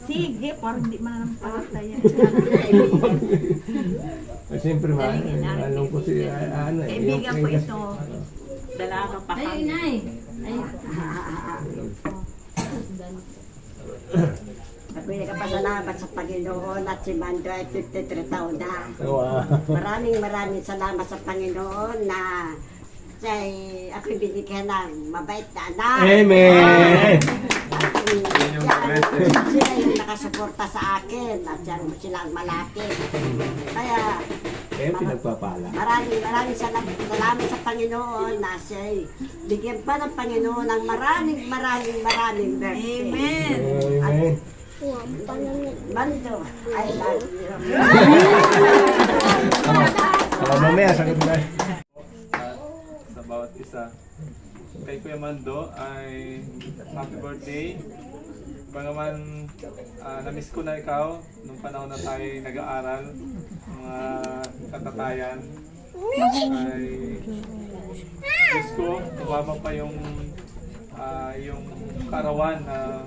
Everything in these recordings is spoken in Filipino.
Sige, parang di mananampalataya. Siyempre, alam ko si ano eh. Kaibigan ko ito. Dalaga pa kami. Ako'y nagpasalamat sa Panginoon at si Mando ay 53 taon na. Wow. Maraming salamat sa Panginoon na ako'y binigyan ng mabait na anak. Amen! Sila yung nakasuporta sa akin at sila ang malaki. Kaya Pinagpapala. maraming salamat sa Panginoon na siya'y bigyan pa ng Panginoon ng maraming birthday. Amen. Amen. Mando, I love you. Mamaya, sakit na. Sa bawat isa. Kay Kuya Mando ay happy birthday. Bagaman na-miss ko na ikaw nung panahon na tayo nag-aaral, mga katatayan. Ay miss ko, tumama pa yung karawan na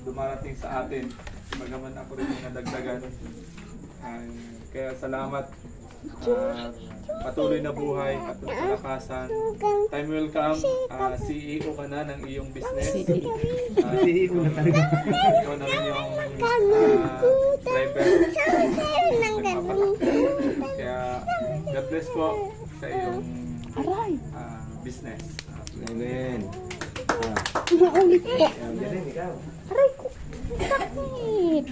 dumarating sa atin. Bagaman ako rin yung nadagdagan. Kaya salamat. Patuloy na buhay, patuloy na kalakasan. Time will come, CEO ka na ng iyong business. CEO na talaga. Ikaw na rin yung driver. Kaya God bless po sa iyong business. Amen. Naulit po. Amen, ikaw. Aray ko. Sakit.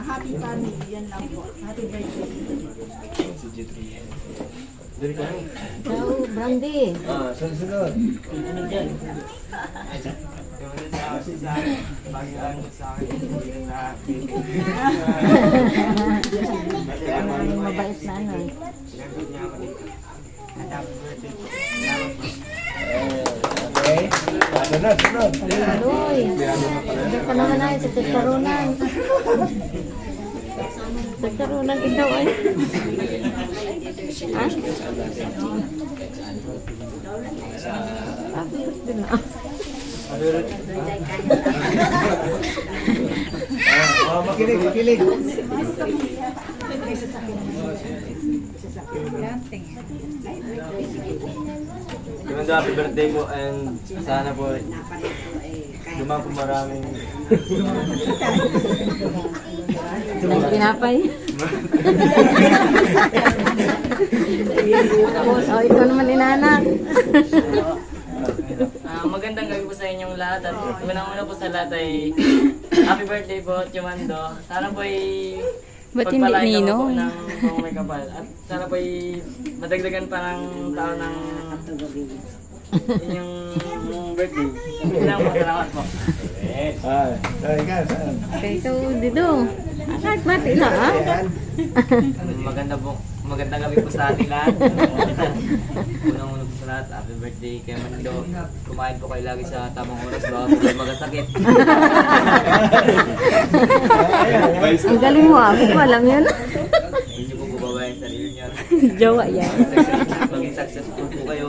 Happy family, yan lang po. Happy birthday. Dali ka. Ikaw, Brandy. Sunod. Mabait na ano eh. Okay. Sunod. Aloy. Hindi ka naman ay sa tagkaronan. Tagkaronan ikaw ay. Ha? Din na. Makilig. Ganda, happy birthday po and sana po dumang po maraming Pinapay. O, ikaw naman inanak. Magandang gabi po sa inyong lahat at unang-una po sa lahat ay happy birthday po, Chumando. Sana po ay Ba't hindi pagpalain ka po ninong? ng mga may kapal. At sana po ay madagdagan pa ng taon ng inyong birthday. Ilang po, salamat po. Ikaw, saan? Ikaw, Didong. Kahit mati na, ha? Magandang gabi po sa ating lahat. Unang-una po sa lahat, happy birthday kay Mando. Kumain po kayo lagi sa tamang oras, baka po kayo magkasakit. Ang galing mo, ako ko alam yun. Hindi niyo po bubabayin sa sarili niyo. Jowa yan. Maging successful po kayo.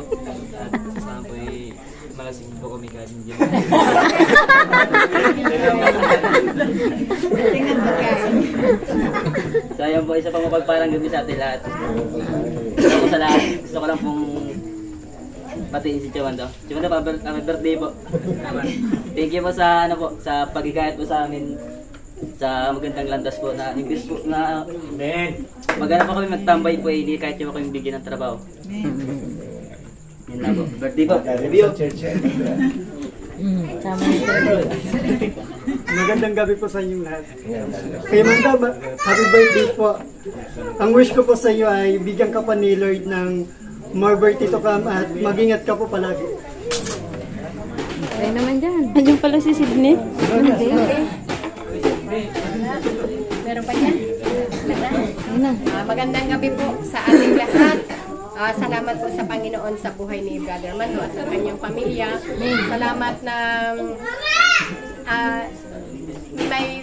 At sana po ay malasing po kami kahit hindi. So ayun po, isa pang mapagparang gabi sa atin lahat. Ako sa lahat, gusto ko lang pong patiin si Chumando. Chumando, happy birthday po. Thank you po sa ano po, sa pagkikayat po sa amin sa magandang landas po na English po na maganda po kami magtambay po hindi kahit yung kami bigyan ng trabaho. Yan na po. Birthday po. Review. Sama nito. Magandang gabi po sa inyong lahat. Kaya Manda, happy birthday po. Ang wish ko po sa iyo ay bigyan ka pa ni Lord ng more birthday to come at mag-ingat ka po palagi. Tayo naman dyan. Andiyan pala si Sydney. Meron pa yan? Ayun na. Magandang gabi po sa ating lahat. Salamat po sa Panginoon sa buhay ni Brother Mando at sa kanyang pamilya. Salamat na may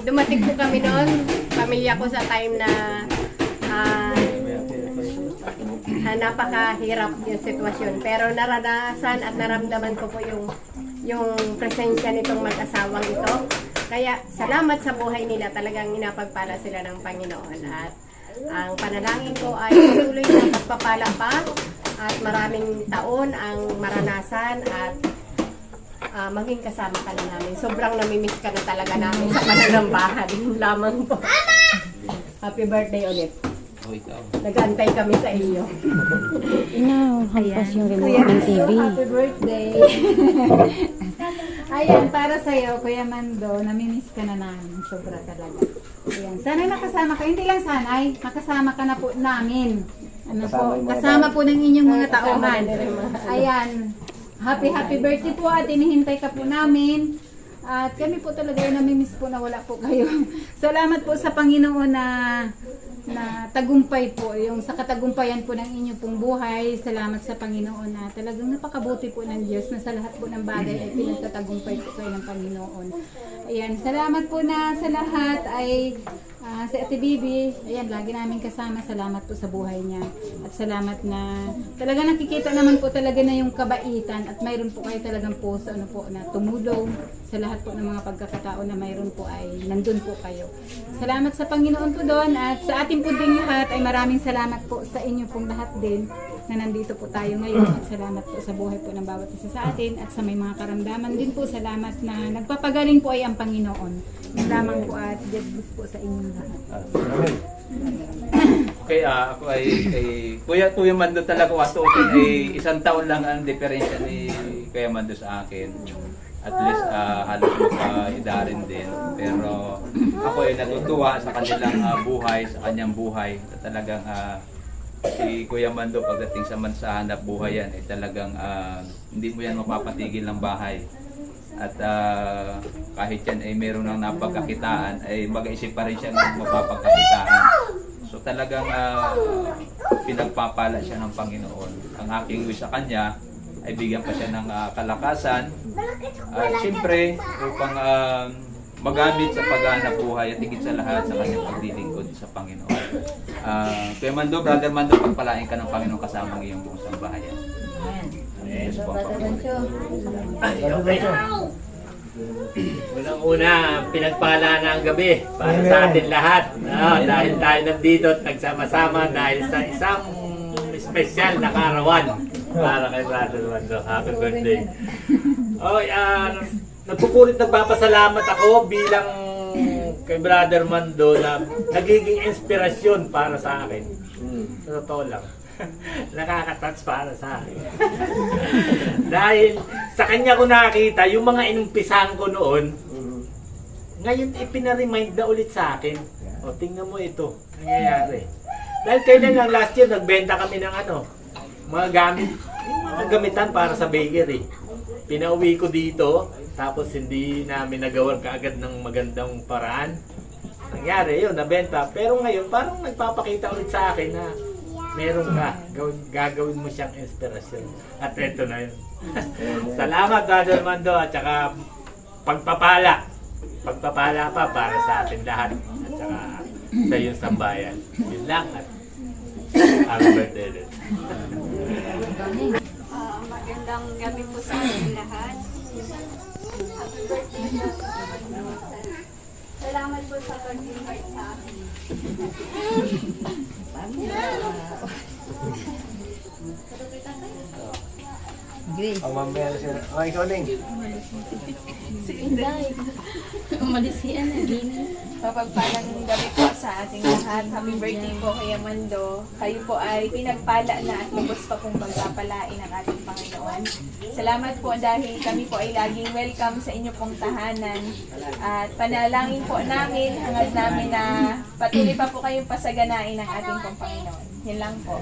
dumating po kami noon, pamilya ko sa time na napakahirap yung sitwasyon. Pero naranasan at naramdaman ko po yung yung presensya nitong mag-asawang ito. Kaya salamat sa buhay nila, talagang inapagpala sila ng Panginoon. At ang panalangin ko ay tuloy na pagpapala pa at maraming taon ang maranasan at maging kasama ka na namin. Sobrang namimiss ka na talaga namin sa pananambahan lamang po. Happy birthday ulit. Nag-antay kami sa iyo. Hampas yung remote ng TV. Happy birthday. Ayan, para sa'yo, Kuya Mando, namimiss ka na namin. Sobra talaga. Ayan, sana'y makasama ka. Hindi lang sana'y, makasama ka na po namin. Ano po, kasama po ng inyong mga tauhan. Ayan, happy birthday po at inihintay ka po namin. At kami po talaga ay namimiss po na wala po kayo. Salamat po sa Panginoon na tagumpay po, yung sa katagumpayan po ng inyong pong buhay. Salamat sa Panginoon na talagang napakabuti po ng Diyos na sa lahat po ng bagay ay pinagtatagumpay po kayo ng Panginoon. Ayan, salamat po na sa lahat ay si Ate Bibi, ayan, lagi namin kasama. Salamat po sa buhay niya. At salamat na talaga nakikita naman po talaga na yung kabaitan at mayroon po kayo talagang puso na tumulong sa lahat po ng mga pagkakataon na mayroon po ay nandun po kayo. Salamat sa Panginoon po doon at sa ating po din lahat ay maraming salamat po sa inyo pong lahat din na nandito po tayo ngayon at salamat po sa buhay po ng bawat isa sa atin at sa may mga karamdaman din po. Salamat na nagpapagaling po ay ang Panginoon. Yung lamang po at God bless po sa inyong lahat. Okay, ako ay Kuya Mando talaga watutin ay 1 taon lang ang diferensya ni Kuya Mando sa akin. At least halos magka-idarin din. Pero ako ay natutuwa sa kanilang buhay, sa kanyang buhay. Talagang si Kuya Mando pagdating sa mansahanap buhay yan, ay talagang hindi mo yan mapapatigil ng bahay. At kahit yan ay meron ng napagkakitaan, ay mag-isip pa rin siya ng mapapagkakitaan. So talagang pinagpapala siya ng Panginoon. Ang aking wish sa kanya ay bigyan pa siya ng kalakasan. Siyempre, upang magamit sa paghahanap buhay at higit sa lahat sa kanyang paglilingkod sa Panginoon. Kuya Mando, Brother Mando, pagpalain ka ng Panginoon kasama ng iyong buong sambahayan. Yes po. Unang-una, pinagpala na ang gabi para sa atin lahat. Dahil tayo nandito at nagsama-sama dahil sa isang special na karawan para kay Brother Mando. Happy birthday. Nagpupulit nagpapasalamat ako bilang kay Brother Mando na nagiging inspirasyon para sa akin. Sa totoo lang. Nakaka-touch para sa akin. Dahil sa kanya ko nakita yung mga inumpisahan ko noon, ngayon ipinaremind na ulit sa akin. O tingnan mo ito, nangyayari. Dahil kailan lang last year nagbenta kami ng mga gamit, mga gamitan para sa bakery. Pinauwi ko dito, tapos hindi namin nagawa kaagad ng magandang paraan. Nangyari yun, nabenta. Pero ngayon parang nagpapakita ulit sa akin na meron ka, gagawin mo siyang inspirasyon. At ito na yun. Salamat, Brother Mando, at saka pagpapala. Pagpapala pa para sa atin lahat. At saka sa iyong sambayan. Yun lang. At happy birthday. Magandang gabi po sa ating lahat. Happy birthday po. Salamat po sa pag-invite sa akin. Ang mamaya siya. Ikaw din. Si Inday. Umalis si Gini. Mapagpalang gabi po sa ating lahat. Happy birthday po kay Mando. Kayo po ay pinagpala na at lubos pa pong pagpapalain ng ating Panginoon. Salamat po dahil kami po ay laging welcome sa inyo pong tahanan. At panalangin po namin, hangad namin na patuloy pa po kayong pasaganain ng ating pong Panginoon. Yan lang po.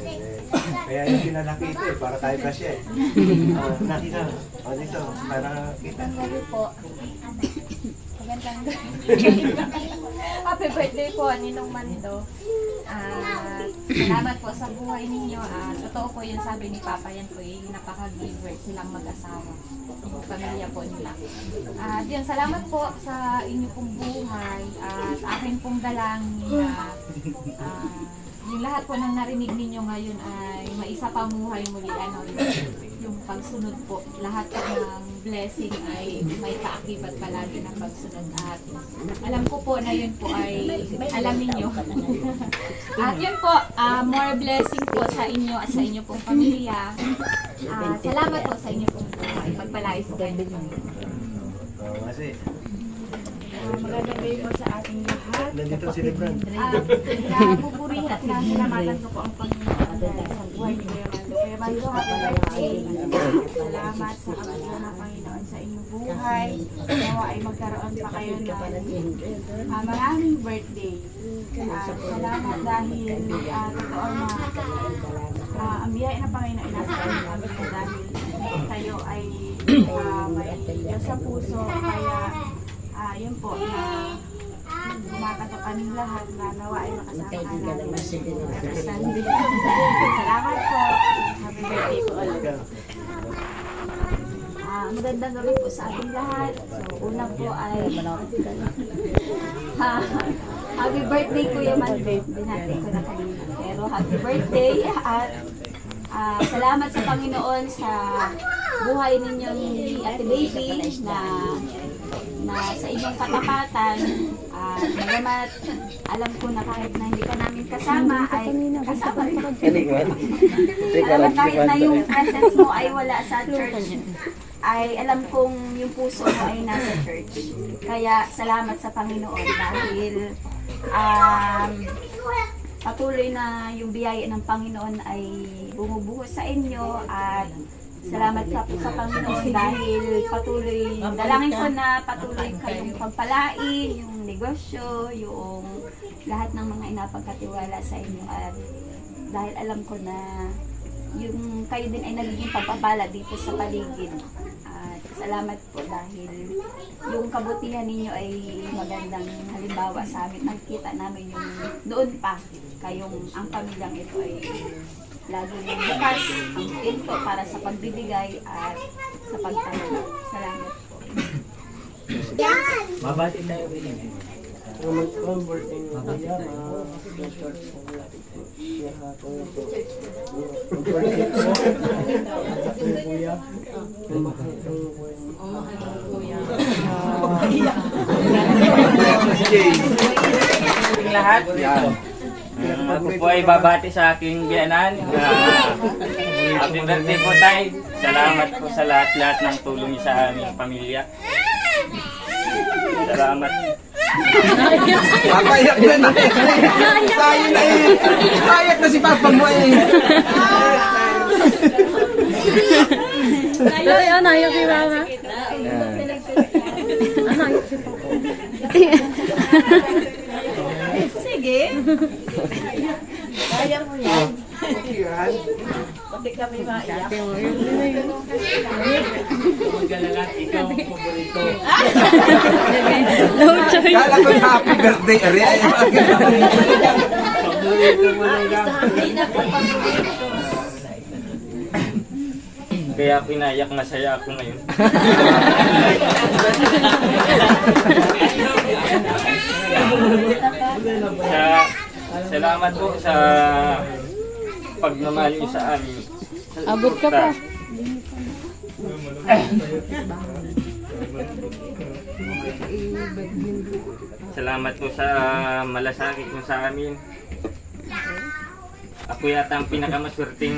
Kaya yung pinalaki ito para tayo kasi nakita. Dito, para kita. Magandang gabi po. Magandang gabi. Happy birthday po, Ninong Mando. Salamat po sa buhay ninyo. Totoo po yung sabi ni Papa, yan po yung napaka-giver silang mag-asawa. Yung pamilya po nila. Yun, salamat po sa inyo pong buhay at akin pong dalangin na yung lahat po ng narinig ninyo ngayon ay maisapamuhay muli yung pagsunod po. Lahat ng blessing ay may kaakibat palagi ng pagsunod. At alam ko po na yun po ay alam ninyo. At yun po, more blessing po sa inyo at sa inyo pong pamilya. Salamat po sa inyo pong pagpalain po kayo. Magandang gabi po sa ating lahat. Nandito si Lebron. Napupurihan at nasalamatan ko po ang Panginoon dahil sa buhay ni Kuya Mando. Kuya Mando, happy birthday. Salamat sa kabutihan ng Panginoon sa inyong buhay. Nawa ay magkaroon pa kayo ng maraming birthday. Salamat dahil totoo na ang biyaya ng Panginoon ay nasa kanyang pamilya dahil kayo ay may Diyos sa puso. Kaya yun po, na kumakato kaming lahat na nawa ay makasama ka namin. Salamat po. Happy birthday po ulit. Magandang gabi po sa ating lahat. So, una po ay happy birthday Kuya Mando. Binati ko na kanina. Pero happy birthday at salamat sa Panginoon sa buhay ninyong ni Ate Baby na sa inyong katapatan. Bagamat alam ko na kahit na hindi ka namin kasama ay kasama ka. Alam kahit na yung presence mo ay wala sa church, ay alam kong yung puso mo ay nasa church. Kaya salamat sa Panginoon dahil patuloy na yung biyaya ng Panginoon ay bumubuhos sa inyo at salamat ka po sa Panginoon dahil patuloy, dalangin ko na patuloy kayong pagpalain, yung negosyo, yung lahat ng mga inapagkatiwala sa inyo at dahil alam ko na yung kayo din ay nagiging pagpapala dito sa paligid. At salamat po dahil yung kabutihan ninyo ay magandang halimbawa sa amin. Nakikita namin yung doon pa kayong ang pamilyang ito ay laging bukas ang pinto para sa pagbibigay at sa pagtanong. Salamat po. Mabati tayo rin. Lahat. Ako po ay babati sa aking biyanan. Happy birthday po tayo. Salamat po sa lahat-lahat ng tulong niyo sa aming pamilya. Salamat. Papayak na na. Tayo na eh. Papayak na si Papa mo eh. Nayak si Mama. Nayak si Papa. Sige. Kaya mo yan. Pati kami maiyak. Magalalat, ikaw ang paborito. No choice. Kala ko happy birthday. Ari ay Paborito mo lang lang. Kaya pinayak, masaya ako ngayon. Salamat po sa pagmamahal niyo sa amin. Abot ka pa. Salamat po sa malasakit mo sa amin. Ako yata ang pinakamaswerteng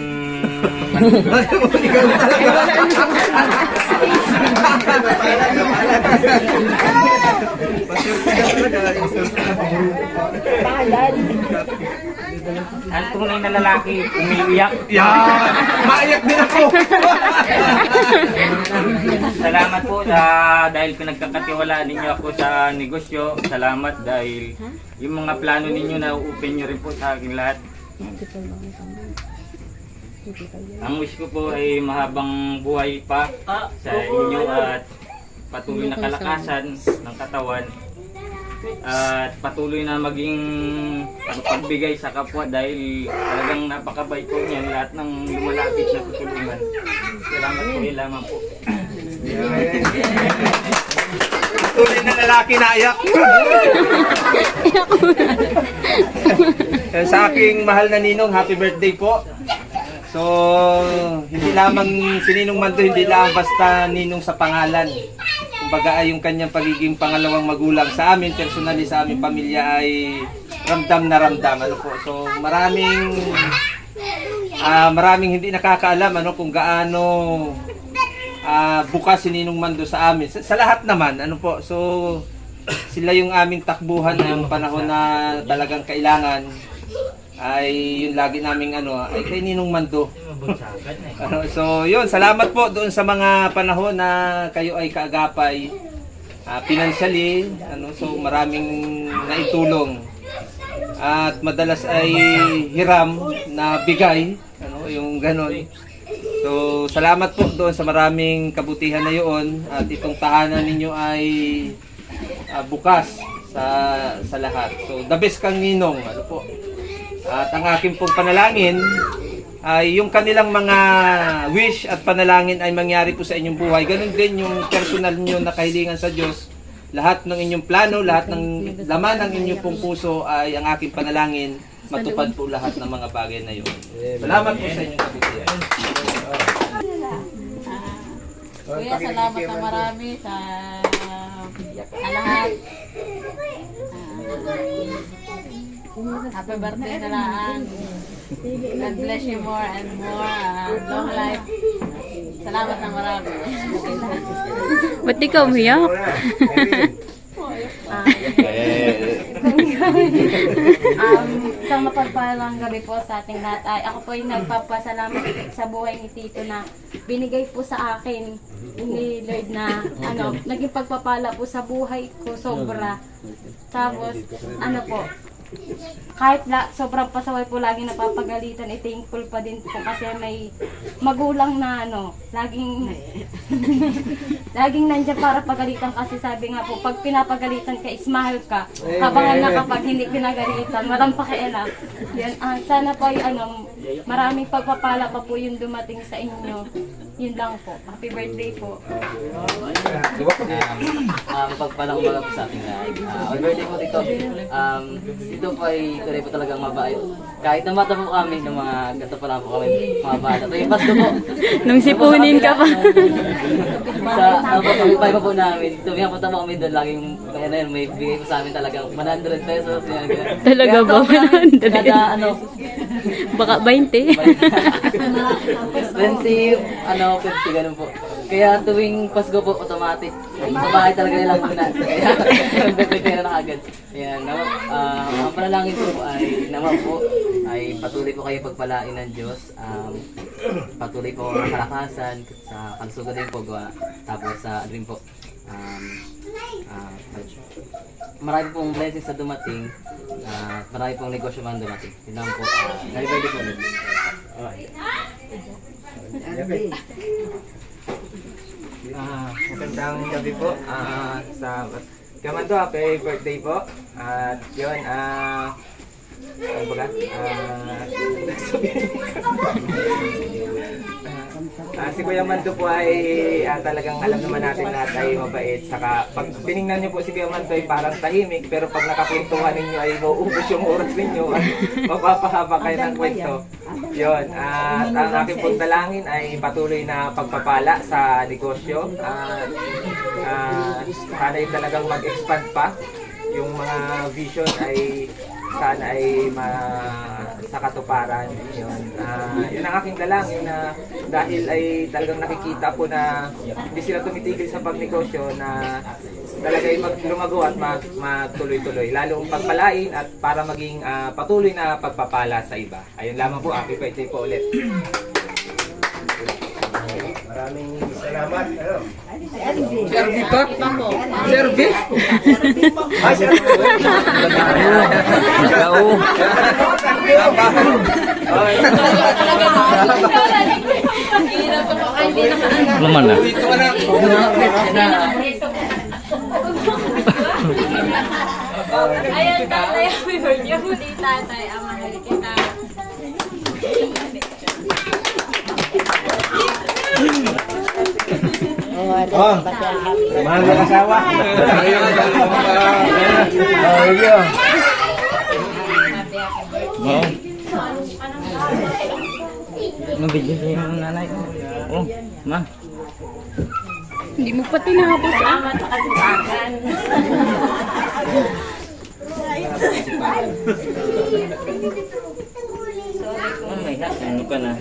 ang tunay na lalaki, umiiyak. Maiyak din ako. Salamat po dahil pinagkakatiwalaan ninyo ako sa negosyo. Salamat dahil yung mga plano ninyo na open nyo rin po sa akin lahat. Ang wish ko po ay mahabang buhay pa sa inyo at patuloy na kalakasan ng katawan at patuloy na maging pagbigay sa kapwa dahil talagang napakabait po niyan lahat ng lumalapit na tutulungan. Salamat po, lamang po. Tuloy na lalaki na iyak. Sa aking mahal na ninong, happy birthday po. So, hindi lamang si Ninong Mando, hindi lang basta ninong sa pangalan. Kumbaga ay yung kanyang pagiging pangalawang magulang sa amin, personally sa aming pamilya ay ramdam na ramdam. Ano po? So, maraming hindi nakakaalam kung gaano bukas si Ninong Mando sa amin. Sa lahat naman, ano po. So, sila yung aming takbuhan ng panahon na talagang kailangan ay yun lagi naming ay kay Ninong Mando. So yun, salamat po doon sa mga panahon na kayo ay kaagapay financially, so maraming naitulong at madalas ay hiram na bigay, yung ganon. So salamat po doon sa maraming kabutihan na yun at itong tahanan ninyo ay bukas sa lahat. So the best kang Ninong, po. At ang aking pong panalangin ay yung kanilang mga wish at panalangin ay mangyari po sa inyong buhay. Ganun din yung personal nyo na kahilingan sa Diyos. Lahat ng inyong plano, lahat ng laman ng inyong pong puso ay ang aking panalangin. Matupad po lahat ng mga bagay na yun. Salamat po sa inyong kabutihan. Kuya, salamat na marami sa lahat. Happy birthday na lang. God bless you more and more. Long life. Salamat na marami. Ba't ikaw umiyak? Isang mapagpalang gabi po sa ating lahat ay ako po yung nagpapasalamat sa buhay ni Tito na binigay po sa akin ni Lord na naging pagpapala po sa buhay ko sobra. Tapos po, kahit sobrang pasaway po lagi napapagalitan, thankful pa din po kasi may magulang na laging laging nandiyan para pagalitan kasi sabi nga po, pag pinapagalitan ka, smile ka. Kabangan na kapag hindi pinagalitan, walang pakialam. Yan, sana po ay maraming pagpapala pa po yung dumating sa inyo. Yun lang po. Happy birthday po. Pagpalang umaga po sa ating lahat. Happy birthday po Tito. Ito po ay tuloy po talagang mabait. Kahit na mata po kami ng mga gato pa lang po kami mga bata. Ito yung Pasko po. Nung sipunin ka pa. Sa pagpapay pa po namin. Tumiyang punta po kami doon. Laging may bigay po sa amin talagang 100 pesos. Talaga ba? 100? Kada Baka 20. 50, ganun po. Kaya tuwing Pasko po, automatic. Sa bahay talaga nilang muna. Kaya nagpipera na agad. Ayan, ang panalangin ko po ay naman po ay patuloy po kayo pagpalain ng Diyos. Patuloy po ang kalakasan sa kalusugan din po. Tapos rin po, marami pong blessings sa dumating. Marami pong negosyo man dumating. Yun lang po. Happy birthday po ulit. Magandang gabi po sa Kamando, happy birthday po. At yun, si Kuya Mando po ay talagang alam naman natin lahat ay mabait. Saka pag tinignan niyo po si Kuya Mando ay parang tahimik, pero pag nakakwentuhan ninyo ay mauubos yung oras ninyo at mapapahaba kayo ng kwento. Yun, at ang aking pong dalangin ay patuloy na pagpapala sa negosyo. Sana ay talagang mag-expand pa. Yung mga vision ay sana ay sa katuparan. Yun. Yun ang aking dalangin na dahil ay talagang nakikita po na hindi sila tumitigil sa pagnegosyo na talaga ay lumago at magtuloy-tuloy. Lalong pagpalain at para maging patuloy na pagpapala sa iba. Ayun lamang po, happy birthday po ulit. Maraming salamat. Servi pa? Servi? Ay, servi. Laman na. Ayun, tatay, happy birthday po ni tatay. Ang mahal kita. Mahal na asawa. Mabigyan niya yung nanay ko. Oh, ma. Hindi mo pa tinapos. Salamat sa kasipagan. Oh my God, ano ka na?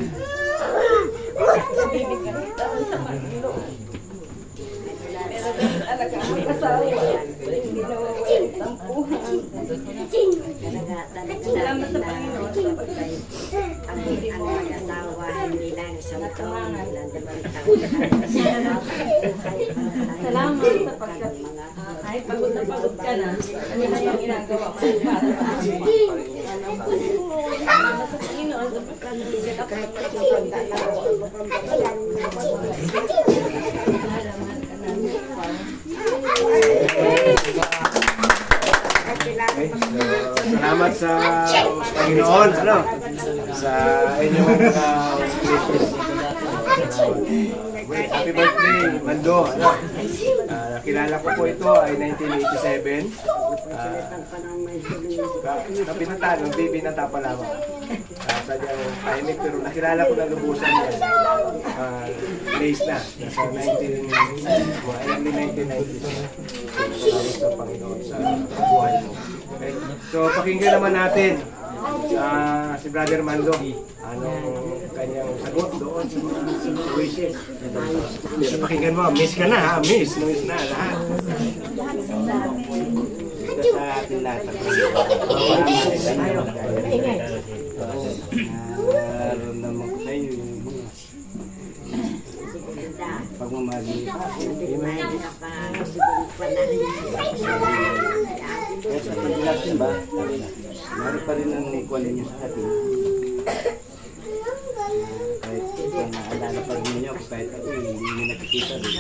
Salamat sa Panginoon sa pagkay. Ang mag-asawa, hindi lang isang taon, ilang dalawang taon. Salamat sa pagkat kahit pagod na pagod ka na, ano na yung ginagawa mo para sa akin. Salamat sa Panginoon sa pagkabigyan ako ng Salamat sa Panginoon, ano, sa inyong happy birthday, Mando, ano. Nakilala ko po ito ay 1987. Binata, nung binata pa lamang. Sadyang tahimik, pero nakilala ko na lubusan yan. Late na, nasa early 1990s. Salamat sa Panginoon sa buhay mo. Okay. So pakinggan naman natin si Brother Mando, anong kanyang sagot doon sa mga wishes. So pakinggan mo, miss ka na ha, miss na lahat. Ito sa ating lahat. Naroon naman ko sa iyo yung mga pagmamahal. Kaya sa paglasin ba, meron pa rin ang ikuan ninyo sa atin. Kahit naalala pa rin ninyo, kahit ako hindi nyo nakikita rin.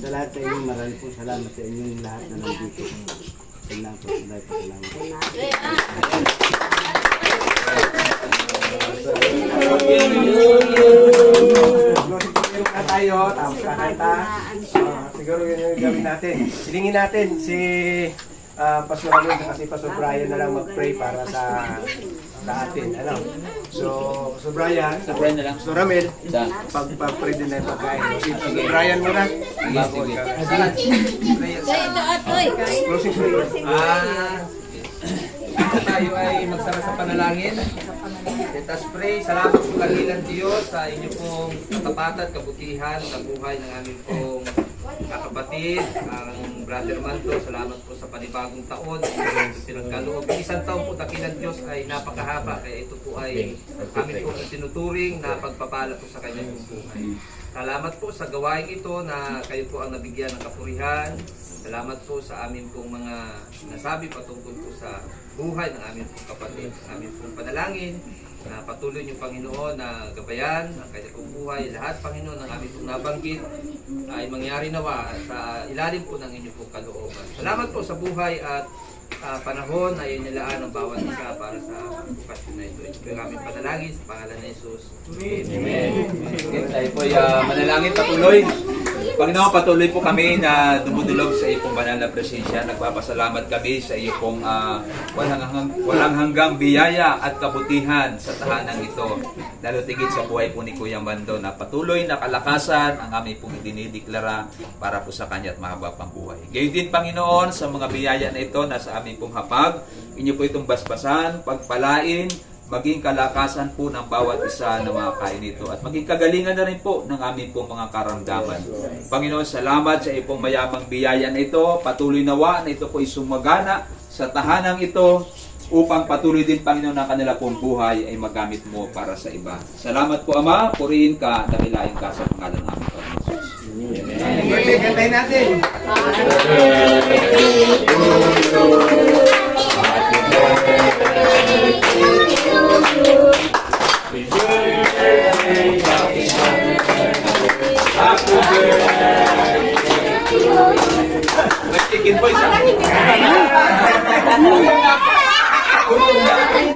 Sa lahat sa inyo, maraming po salamat sa inyong lahat na nandito. Salamat po, salamat. Tayo, tapos kakanta. Siguro yun yung gawin natin. Silingin natin si Pastor Ramel kasi Pastor Brian na lang mag-pray para sa atin. Ano? So, Pastor Brian na lang. Pastor Ramel, pag-pray din na yung pagkain. Pastor Brian muna. Closing prayer. Tayo ay magsara sa panalangin. Let us pray. Salamat po kagilan Diyos sa inyo pong katapatan, kabutihan sa buhay ng aming pong kakapatid, ang Brother Mando. Salamat po sa panibagong taon. Pinagkaloob. Isang taon po dakilan Diyos ay napakahaba. Kaya ito po ay kami po tinuturing na pagpapala po sa kanyang buhay. Salamat po sa gawain ito na kayo po ang nabigyan ng kapurihan. Salamat po sa amin pong mga nasabi patungkol po sa buhay ng aming pong kapatid, sa aming pong panalangin na patuloy niyo Panginoon na gabayan ang kanyang pong buhay. Lahat Panginoon ng aming pong nabanggit ay mangyari nawa sa ilalim po ng inyong pong kalooban. Salamat po sa buhay at panahon na inilaan ng bawat isa para sa okasyon na ito. Ito po yung aming panalangin sa pangalan ni Jesus. Amen. Okay, tayo po manalangin patuloy. Panginoon, patuloy po kami na dumudulog sa iyong banal na presensya. Nagpapasalamat kami sa iyong pong walang hanggang biyaya at kabutihan sa tahanan ito. Lalo tigit sa buhay po ni Kuya Mando na patuloy na kalakasan ang aming pong dinideklara para po sa kanya at mahaba pang buhay. Gayon din Panginoon sa mga biyaya na ito na sa aming pong hapag. Inyo po itong basbasan, pagpalain, maging kalakasan po ng bawat isa na mga kain nito at maging kagalingan na rin po ng aming pong mga karamdaman. Panginoon, salamat sa iyong mayamang biyaya na ito. Patuloy nawa na ito po isumagana sa tahanang ito upang patuloy din, Panginoon, na kanila pong buhay ay magamit mo para sa iba. Salamat po, Ama. Purihin ka, dakilain ka sa pangalan ng aming Panginoon. Happy birthday, kantahin natin. Chicken boys.